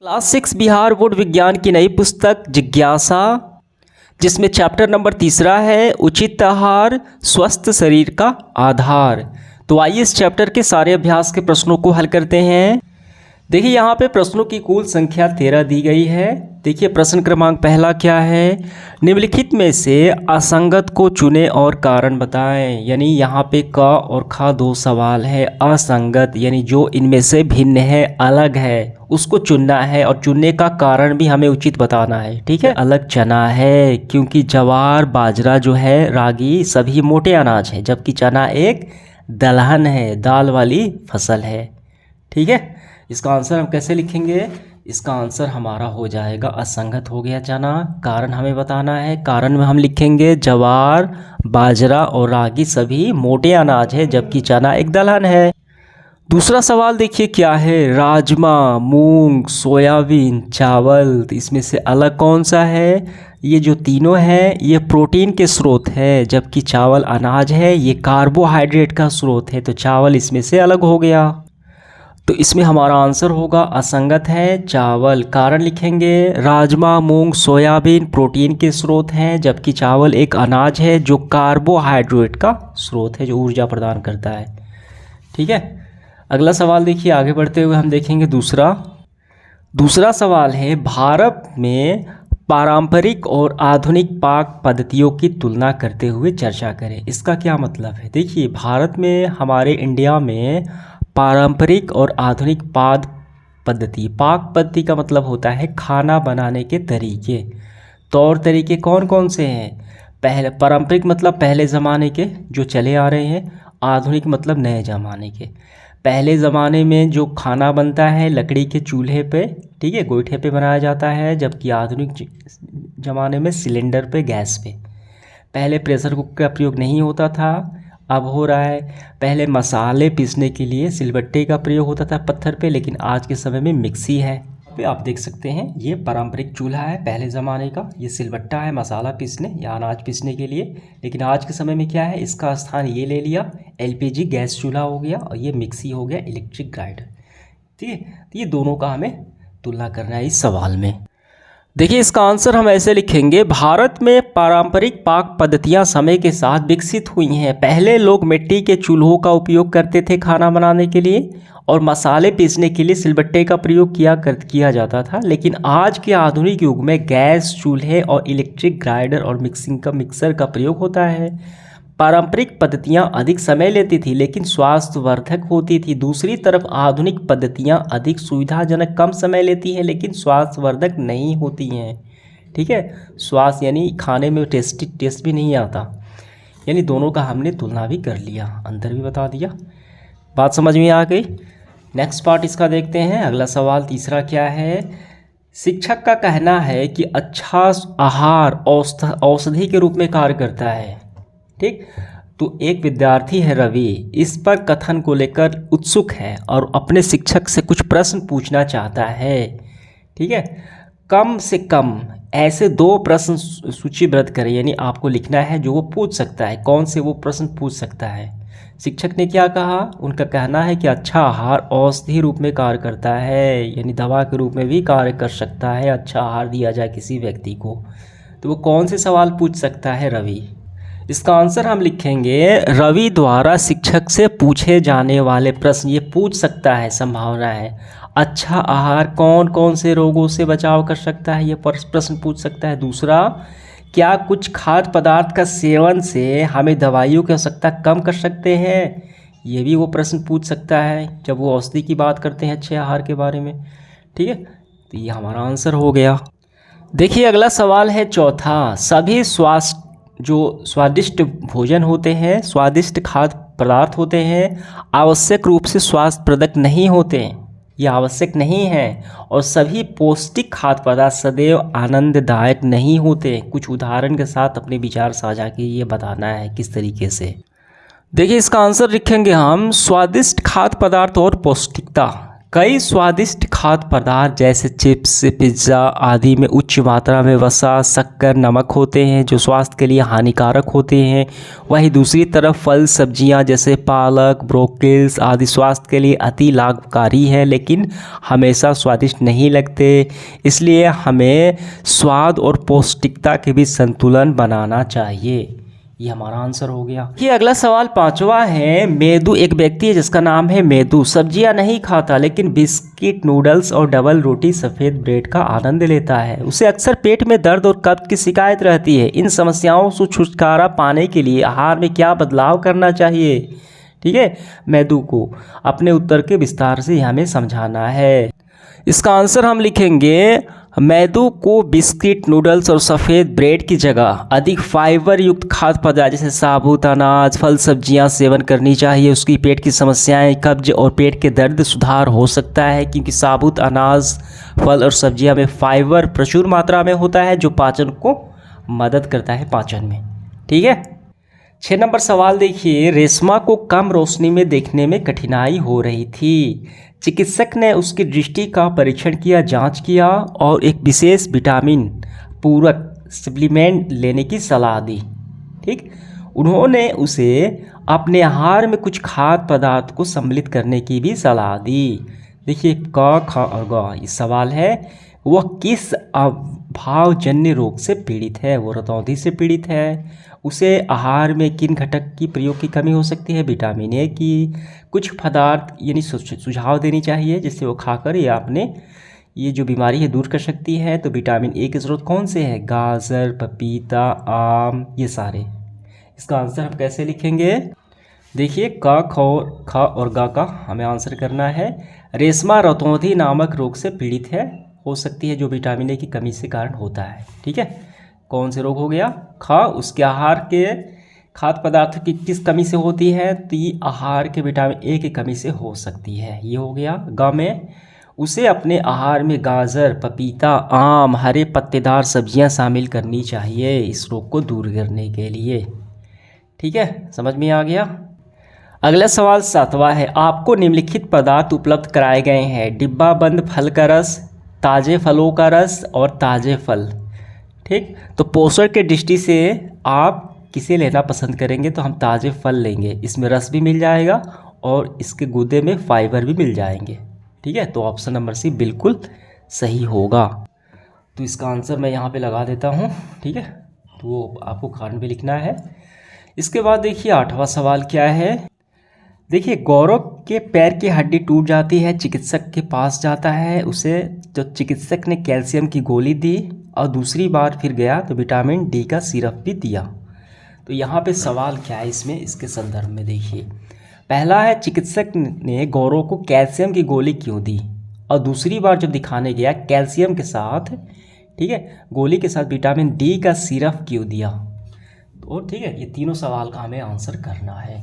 Class 6 Bihar board विज्ञान की नई पुस्तक जिज्ञासा, जिसमें चैप्टर नंबर 3 है उचित आहार स्वस्थ शरीर का आधार। तो आइए इस चैप्टर के सारे अभ्यास के प्रश्नों को हल करते हैं। देखिए यहाँ पे प्रश्नों की कुल संख्या 13 दी गई है। देखिए प्रश्न क्रमांक पहला क्या है, निम्नलिखित में से असंगत को चुनें और कारण बताएं। यानी यहाँ पे क और ख दो सवाल है। असंगत यानी जो इनमें से भिन्न है, अलग है, उसको चुनना है और चुनने का कारण भी हमें उचित बताना है। ठीक है, अलग चना है क्योंकि ज्वार बाजरा जो है रागी सभी मोटे अनाज है, जबकि चना एक दलहन है, दाल वाली फसल है। ठीक है, इसका आंसर हम कैसे लिखेंगे? इसका आंसर हमारा हो जाएगा असंगत हो गया चना। कारण हमें बताना है, कारण में हम लिखेंगे ज्वार बाजरा और रागी सभी मोटे अनाज है, जबकि चना एक दलहन है। दूसरा सवाल देखिए क्या है, राजमा मूंग सोयाबीन चावल, तो इसमें से अलग कौन सा है? ये जो तीनों हैं ये प्रोटीन के स्रोत है, जबकि चावल अनाज है, ये कार्बोहाइड्रेट का स्रोत है, तो चावल इसमें से अलग हो गया। तो इसमें हमारा आंसर होगा असंगत है चावल। कारण लिखेंगे राजमा मूंग सोयाबीन प्रोटीन के स्रोत हैं, जबकि चावल एक अनाज है जो कार्बोहाइड्रेट का स्रोत है, जो ऊर्जा प्रदान करता है। ठीक है, अगला सवाल देखिए, आगे बढ़ते हुए हम देखेंगे दूसरा सवाल है, भारत में पारंपरिक और आधुनिक पाक पद्धतियों की तुलना करते हुए चर्चा करें। इसका क्या मतलब है? देखिए भारत में, हमारे इंडिया में पारंपरिक और आधुनिक पाक पद्धति का मतलब होता है खाना बनाने के तरीके। तौर तरीके कौन कौन से हैं? पहले पारंपरिक मतलब पहले ज़माने के जो चले आ रहे हैं, आधुनिक मतलब नए ज़माने के। पहले ज़माने में जो खाना बनता है लकड़ी के चूल्हे पे, ठीक है, गोईठे पे बनाया जाता है, जबकि आधुनिक ज़माने में सिलेंडर पे, गैस पे। पहले प्रेशर कुकर का प्रयोग नहीं होता था, अब हो रहा है। पहले मसाले पीसने के लिए सिलबट्टे का प्रयोग होता था पत्थर पे, लेकिन आज के समय में मिक्सी है। पे आप देख सकते हैं ये पारंपरिक चूल्हा है पहले ज़माने का, ये सिलबट्टा है मसाला पीसने या अनाज पीसने के लिए। लेकिन आज के समय में क्या है, इसका स्थान ये ले लिया, एलपीजी गैस चूल्हा हो गया, और ये मिक्सी हो गया, इलेक्ट्रिक ग्राइंडर। ठीक है, तो ये दोनों का हमें तुलना करना है इस सवाल में। देखिए इसका आंसर हम ऐसे लिखेंगे, भारत में पारंपरिक पाक पद्धतियां समय के साथ विकसित हुई हैं। पहले लोग मिट्टी के चूल्हों का उपयोग करते थे खाना बनाने के लिए, और मसाले पीसने के लिए सिलबट्टे का प्रयोग किया जाता था। लेकिन आज के आधुनिक युग में गैस चूल्हे और इलेक्ट्रिक ग्राइंडर और मिक्सर का प्रयोग होता है। पारंपरिक पद्धतियां अधिक समय लेती थी लेकिन स्वास्थ्यवर्धक होती थी। दूसरी तरफ आधुनिक पद्धतियां अधिक सुविधाजनक, कम समय लेती हैं लेकिन स्वास्थ्यवर्धक नहीं होती हैं। ठीक है, स्वास्थ्य यानी खाने में टेस्ट भी नहीं आता। यानी दोनों का हमने तुलना भी कर लिया, अंतर भी बता दिया। बात समझ में आ गई? नेक्स्ट पार्ट इसका देखते हैं। अगला सवाल तीसरा क्या है, शिक्षक का कहना है कि अच्छा आहार औषधि के रूप में कार्य करता है। ठीक, तो एक विद्यार्थी है रवि, इस पर कथन को लेकर उत्सुक है और अपने शिक्षक से कुछ प्रश्न पूछना चाहता है। ठीक है, कम से कम ऐसे 2 प्रश्न सूचीबद्ध करें, यानी आपको लिखना है जो वो पूछ सकता है। कौन से वो प्रश्न पूछ सकता है? शिक्षक ने क्या कहा? उनका कहना है कि अच्छा आहार औषधि रूप में कार्य करता है, यानी दवा के रूप में भी कार्य कर सकता है। अच्छा आहार दिया जाए किसी व्यक्ति को, तो वो कौन से सवाल पूछ सकता है? रवि। इसका आंसर हम लिखेंगे, रवि द्वारा शिक्षक से पूछे जाने वाले प्रश्न ये पूछ सकता है, संभावना है। अच्छा आहार कौन कौन से रोगों से बचाव कर सकता है, ये प्रश्न पूछ सकता है। दूसरा, क्या कुछ खाद्य पदार्थ का सेवन से हमें दवाइयों की आवश्यकता कम कर सकते हैं, ये भी वो प्रश्न पूछ सकता है जब वो औषधि की बात करते हैं अच्छे आहार के बारे में। ठीक है, तो ये हमारा आंसर हो गया। देखिए अगला सवाल है चौथा, सभी जो स्वादिष्ट भोजन होते हैं, स्वादिष्ट खाद्य पदार्थ होते हैं, आवश्यक रूप से स्वास्थ्यप्रदक नहीं होते, ये आवश्यक नहीं है। और सभी पौष्टिक खाद्य पदार्थ सदैव आनंददायक नहीं होते। कुछ उदाहरण के साथ अपने विचार साझा किए, ये बताना है किस तरीके से। देखिए इसका आंसर लिखेंगे हम, स्वादिष्ट खाद्य पदार्थ और पौष्टिकता कई स्वादिष्ट खाद्य पदार्थ जैसे चिप्स, पिज्ज़ा आदि में उच्च मात्रा में वसा, शक्कर, नमक होते हैं जो स्वास्थ्य के लिए हानिकारक होते हैं। वहीं दूसरी तरफ फल, सब्जियां जैसे पालक, ब्रोकलीज आदि स्वास्थ्य के लिए अति लाभकारी है, लेकिन हमेशा स्वादिष्ट नहीं लगते। इसलिए हमें स्वाद और पौष्टिकता के बीच संतुलन बनाना चाहिए। ये हमारा आंसर हो गया। ये अगला सवाल 5वां है। मेदू एक व्यक्ति है जिसका नाम है मेदू। सब्जियां नहीं खाता लेकिन बिस्किट, नूडल्स और डबल रोटी, सफ़ेद ब्रेड का आनंद लेता है। उसे अक्सर पेट में दर्द और कब्ज की शिकायत रहती है। इन समस्याओं से छुटकारा पाने के लिए आहार में क्या बदलाव करना चाहिए? ठीक है, मेदू को अपने उत्तर के विस्तार से हमें समझाना है। इसका आंसर हम लिखेंगे, मैदू को बिस्किट, नूडल्स और सफ़ेद ब्रेड की जगह अधिक फाइबर युक्त खाद्य पदार्थ जैसे साबुत अनाज, फल, सब्जियां सेवन करनी चाहिए। उसकी पेट की समस्याएं, कब्ज और पेट के दर्द सुधार हो सकता है, क्योंकि साबुत अनाज, फल और सब्जियां में फाइबर प्रचुर मात्रा में होता है जो पाचन को मदद करता है पाचन में। ठीक है। 6 नंबर सवाल देखिए। रेशमा को कम रोशनी में देखने में कठिनाई हो रही थी। चिकित्सक ने उसकी दृष्टि का परीक्षण किया, जांच किया और एक विशेष विटामिन पूरक सप्लीमेंट लेने की सलाह दी। ठीक, उन्होंने उसे अपने आहार में कुछ खाद्य पदार्थ को सम्मिलित करने की भी सलाह दी। देखिए क, ख और ग ये सवाल है। वह किस अभावजन्य रोग से पीड़ित है? वो रतौंधी से पीड़ित है। उसे आहार में किन घटक की प्रयोग की कमी हो सकती है? विटामिन ए की। कुछ पदार्थ यानी सुझाव देनी चाहिए जिससे वो खाकर या अपने ये जो बीमारी है दूर कर सकती है। तो विटामिन ए के स्रोत कौन से हैं? गाजर, पपीता, आम, ये सारे। इसका आंसर हम कैसे लिखेंगे? देखिए क, ख और ग का हमें आंसर करना है। रेशमा रतौंधी नामक रोग से पीड़ित है, हो सकती है, जो विटामिन ए की कमी से कारण होता है। ठीक है, कौन से रोग हो गया? ख, उसके आहार के खाद्य पदार्थों की किस कमी से होती है? तो ये आहार के विटामिन ए की कमी से हो सकती है, ये हो गया। ग में उसे अपने आहार में गाजर, पपीता, आम, हरे पत्तेदार सब्जियां शामिल करनी चाहिए इस रोग को दूर करने के लिए। ठीक है, समझ में आ गया। अगला सवाल 7वां है। आपको निम्नलिखित पदार्थ उपलब्ध कराए गए हैं। डिब्बा बंद फल का रस, ताज़े फलों का रस और ताज़े फल। ठीक, तो पोषण के दृष्टि से आप किसे लेना पसंद करेंगे? तो हम ताज़े फल लेंगे, इसमें रस भी मिल जाएगा और इसके गूदे में फाइबर भी मिल जाएंगे। ठीक है, तो ऑप्शन नंबर सी बिल्कुल सही होगा। तो इसका आंसर मैं यहाँ पे लगा देता हूँ। ठीक है, तो वो आपको कारण भी लिखना है। इसके बाद देखिए 8वां सवाल क्या है। देखिए गौरव के पैर की हड्डी टूट जाती है, चिकित्सक के पास जाता है। उसे तो चिकित्सक ने कैल्शियम की गोली दी और दूसरी बार फिर गया तो विटामिन डी का सिरप भी दिया। तो यहाँ पे सवाल क्या है इसमें, इसके संदर्भ में देखिए। पहला है, चिकित्सक ने गौरव को कैल्शियम की गोली क्यों दी, और दूसरी बार जब दिखाने गया कैल्शियम के साथ, ठीक है, गोली के साथ विटामिन डी का सिरप क्यों दिया। तो ठीक है, ये तीनों सवाल का हमें आंसर करना है।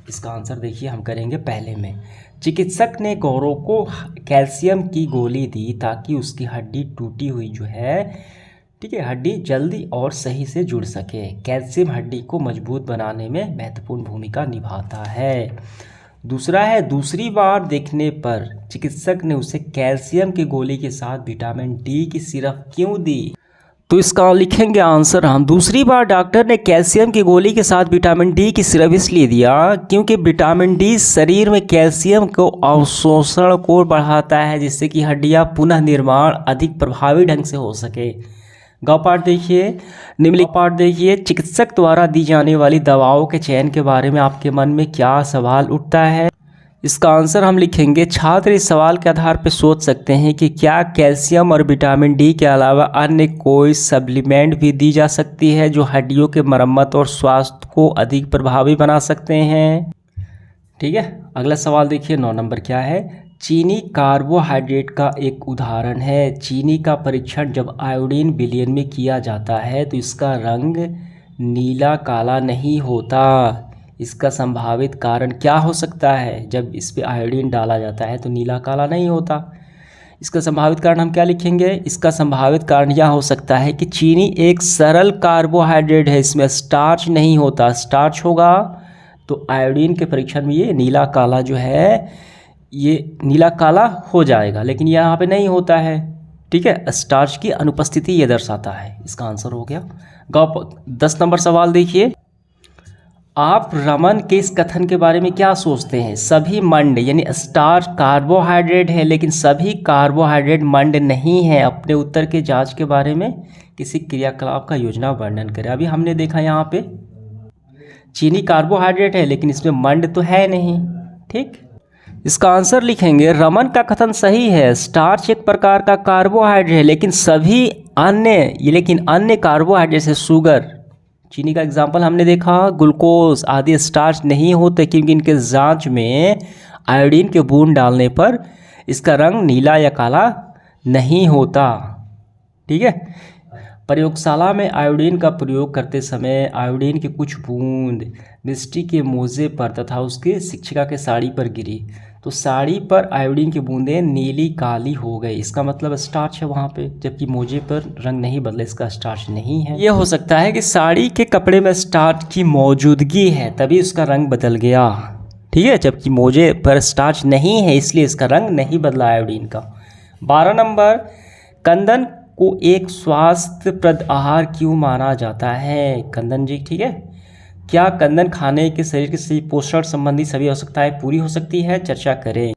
इसका आंसर देखिए हम करेंगे पहले में। चिकित्सक ने गौरव को कैल्शियम की गोली दी ताकि उसकी हड्डी टूटी हुई जो है, ठीक है, हड्डी जल्दी और सही से जुड़ सके। कैल्शियम हड्डी को मजबूत बनाने में महत्वपूर्ण भूमिका निभाता है। दूसरा है, दूसरी बार देखने पर चिकित्सक ने उसे कैल्शियम की गोली के साथ विटामिन डी की सिरप क्यों दी। तो इसका लिखेंगे आंसर हम। दूसरी बार डॉक्टर ने कैल्शियम की गोली के साथ विटामिन डी की सिरप इसलिए दिया क्योंकि विटामिन डी शरीर में कैल्शियम को अवशोषण को बढ़ाता है, जिससे कि हड्डियां पुनः निर्माण अधिक प्रभावी ढंग से हो सके। ग पार्ट देखिए, निम्नलिखित पार्ट देखिए। चिकित्सक द्वारा दी जाने वाली दवाओं के चयन के बारे में आपके मन में क्या सवाल उठता है। इसका आंसर हम लिखेंगे। छात्र इस सवाल के आधार पर सोच सकते हैं कि क्या कैल्शियम और विटामिन डी के अलावा अन्य कोई सप्लीमेंट भी दी जा सकती है जो हड्डियों के मरम्मत और स्वास्थ्य को अधिक प्रभावी बना सकते हैं। ठीक है, अगला सवाल देखिए 9 नंबर क्या है। चीनी कार्बोहाइड्रेट का एक उदाहरण है। चीनी का परीक्षण जब आयोडीन विलयन में किया जाता है तो इसका रंग नीला काला नहीं होता। इसका संभावित कारण क्या हो सकता है? जब इस पे आयोडीन डाला जाता है तो नीला काला नहीं होता। इसका संभावित कारण हम क्या लिखेंगे? इसका संभावित कारण यह हो सकता है कि चीनी एक सरल कार्बोहाइड्रेट है, इसमें स्टार्च नहीं होता। स्टार्च होगा तो आयोडीन के परीक्षण में ये नीला काला जो है ये नीला काला हो जाएगा, लेकिन यहाँ पे नहीं होता है। ठीक है, स्टार्च की अनुपस्थिति ये दर्शाता है। इसका आंसर हो गया। 10 नंबर सवाल देखिए, आप रमन के इस कथन के बारे में क्या सोचते हैं? सभी मंड यानी स्टार्च कार्बोहाइड्रेट है, लेकिन सभी कार्बोहाइड्रेट मंड नहीं है। अपने उत्तर के जांच के बारे में किसी क्रियाकलाप का योजना वर्णन करें। अभी हमने देखा यहाँ पे चीनी कार्बोहाइड्रेट है, लेकिन इसमें मंड तो है नहीं। ठीक, इसका आंसर लिखेंगे, रमन का कथन सही है। स्टार्च एक प्रकार का कार्बोहाइड्रेट है, लेकिन अन्य कार्बोहाइड्रेट से शुगर, चीनी का एग्जाम्पल हमने देखा, ग्लूकोज आदि स्टार्च नहीं होते, क्योंकि इनके जांच में आयोडीन के बूंद डालने पर इसका रंग नीला या काला नहीं होता। ठीक है, प्रयोगशाला में आयोडीन का प्रयोग करते समय आयोडीन के कुछ बूंद मिस्टी के मोजे पर तथा उसके शिक्षिका के साड़ी पर गिरी, तो साड़ी पर आयोडीन की बूंदें नीली काली हो गई। इसका मतलब स्टार्च है वहाँ पे, जबकि मोजे पर रंग नहीं बदला, इसका स्टार्च नहीं है। ये हो सकता है कि साड़ी के कपड़े में स्टार्च की मौजूदगी है, तभी उसका रंग बदल गया। ठीक है, जबकि मोजे पर स्टार्च नहीं है, इसलिए इसका रंग नहीं बदला आयोडीन का। 12 नंबर, कंदन को एक स्वास्थ्यप्रद आहार क्यों माना जाता है? कंदन जी, ठीक है, क्या कंदन खाने के शरीर के सही पोषण संबंधी सभी आवश्यकताएं पूरी हो सकती है? चर्चा करें।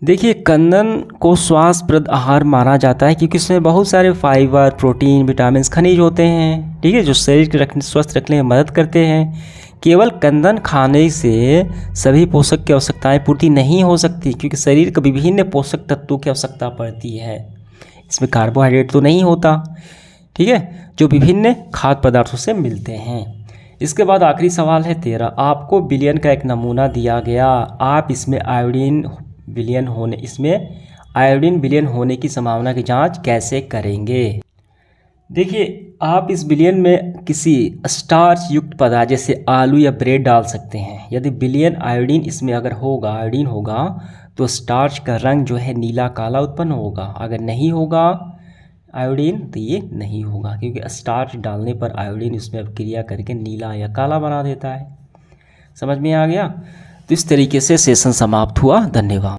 देखिए, कंदन को स्वास्थ्यप्रद आहार माना जाता है क्योंकि इसमें बहुत सारे फाइबर, प्रोटीन, विटामिन, खनिज होते हैं। ठीक है, जो शरीर के स्वस्थ रखने में मदद करते हैं। केवल कंदन खाने से सभी पोषक की आवश्यकताएं पूर्ति नहीं हो सकती, क्योंकि शरीर को विभिन्न पोषक तत्वों की आवश्यकता पड़ती है। इसमें कार्बोहाइड्रेट तो नहीं होता, ठीक है, जो विभिन्न खाद्य पदार्थों से मिलते हैं। इसके बाद आखिरी सवाल है 13, आपको विलयन का एक नमूना दिया गया, आप इसमें आयोडीन विलयन होने की संभावना की जांच कैसे करेंगे? देखिए, आप इस विलयन में किसी स्टार्च युक्त पदार्थ जैसे आलू या ब्रेड डाल सकते हैं। यदि विलयन आयोडीन इसमें अगर होगा, आयोडीन होगा, तो स्टार्च का रंग जो है नीला काला उत्पन्न होगा। अगर नहीं होगा आयोडीन तो ये नहीं होगा, क्योंकि स्टार्च डालने पर आयोडीन इसमें अभिक्रिया करके नीला या काला बना देता है। समझ में आ गया? तो इस तरीके से सेशन समाप्त हुआ। धन्यवाद।